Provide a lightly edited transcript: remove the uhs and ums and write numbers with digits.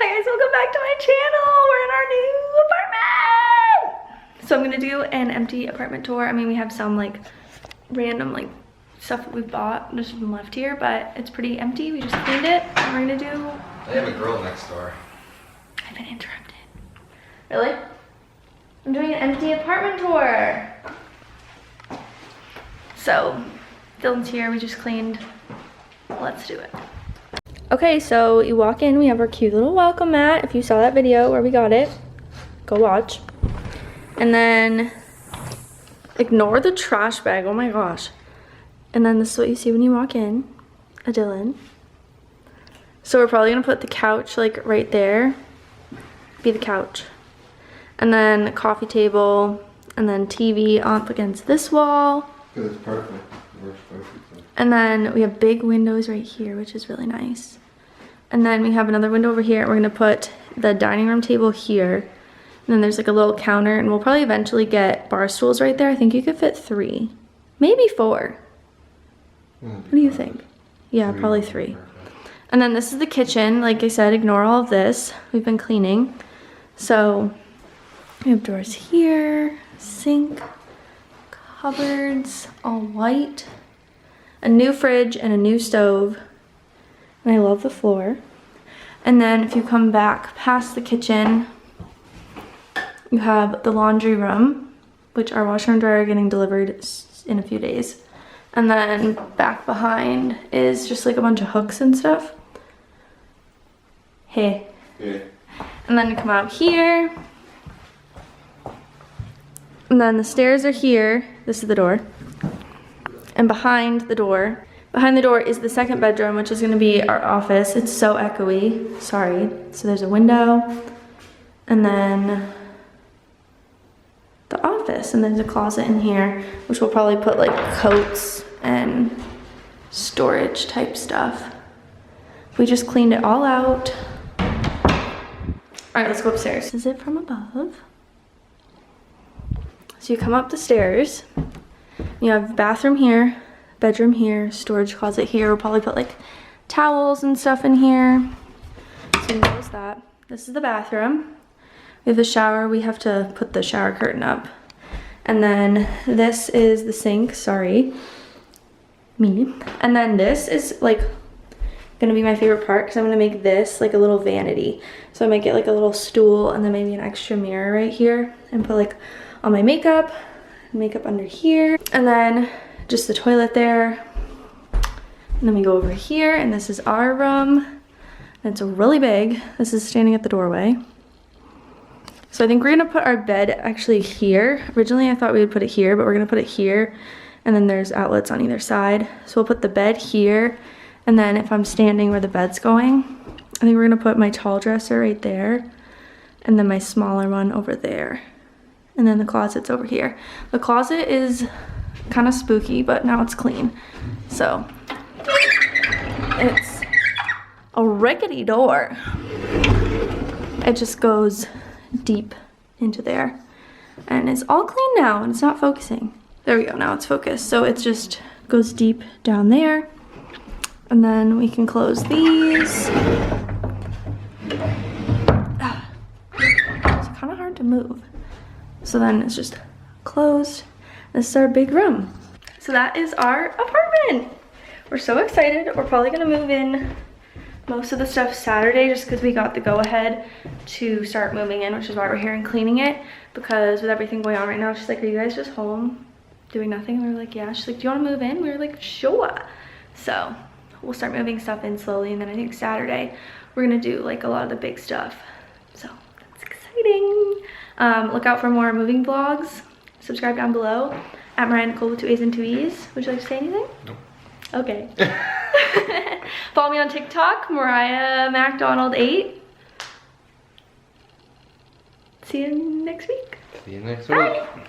Hi guys, welcome back to my channel. We're in our new apartment. So I'm gonna do an empty apartment tour. I mean, we have some like random like stuff that we've bought just left here, but it's pretty empty. We just cleaned it. And we're gonna do. They have a girl next door. I've been interrupted. Really? I'm doing an empty apartment tour. So Dylan's here. We just cleaned. Let's do it. Okay, so you walk in, we have our cute little welcome mat. If you saw that video where we got it, go watch. And then ignore the trash bag, oh my gosh. And then this is what you see when you walk in, a Dylan. So we're probably gonna put the couch like right there, be the couch. And then a coffee table, and then TV up against this wall. It's perfect, it works perfectly. And then we have big windows right here, which is really nice. And then we have another window over here. We're gonna put the dining room table here. And then there's like a little counter, and we'll probably eventually get bar stools right there. I think you could fit 3, maybe 4. What do you think? Yeah, probably 3. And then this is the kitchen. Like I said, ignore all of this. We've been cleaning. So we have drawers here, sink, cupboards, all white, a new fridge and a new stove. And I love the floor. And then if you come back past the kitchen, you have the laundry room, which our washer and dryer are getting delivered in a few days. And then back behind is just like a bunch of hooks and stuff. Hey. Yeah. And then you come out here. And then the stairs are here. This is the door. And behind the door is the second bedroom, which is gonna be our office. It's so echoey, sorry. So there's a window, and then the office, and there's a closet in here, which we'll probably put like coats and storage type stuff. We just cleaned it all out. All right, let's go upstairs. This is it from above. So you come up the stairs, you have bathroom here, bedroom here, storage closet here. We'll probably put like towels and stuff in here. So there's that. This is the bathroom. We have the shower. We have to put the shower curtain up. And then this is the sink, sorry. Me. And then this is like gonna be my favorite part because I'm gonna make this like a little vanity. So I might get like a little stool and then maybe an extra mirror right here and put like all my makeup under here. And then just the toilet there. And then we go over here, and this is our room. And it's really big. This is standing at the doorway. So I think we're gonna put our bed actually here. Originally I thought we would put it here, but we're gonna put it here. And then there's outlets on either side. So we'll put the bed here. And then if I'm standing where the bed's going, I think we're gonna put my tall dresser right there. And then my smaller one over there. And then the closet's over here. The closet is kind of spooky, but now it's clean. So it's a rickety door. It just goes deep into there. And it's all clean now, and it's not focusing. There we go, now it's focused. So it just goes deep down there. And then we can close these. It's kind of hard to move. So then it's just closed. This is our big room. So that is our apartment. We're so excited. We're probably gonna move in most of the stuff Saturday just because we got the go-ahead to start moving in, which is why we're here and cleaning it. Because with everything going on right now, she's like, are you guys just home doing nothing? And we were like, yeah. She's like, do you wanna move in? We were like, sure. So we'll start moving stuff in slowly, and then I think Saturday we're gonna do like a lot of the big stuff. So that's exciting. Look out for more moving vlogs. Subscribe down below at Mariah Nicole with 2 A's and 2 E's. Would you like to say anything? Nope. Okay. Follow me on TikTok, Mariah MacDonald 8. See you next week. See you next Bye. week.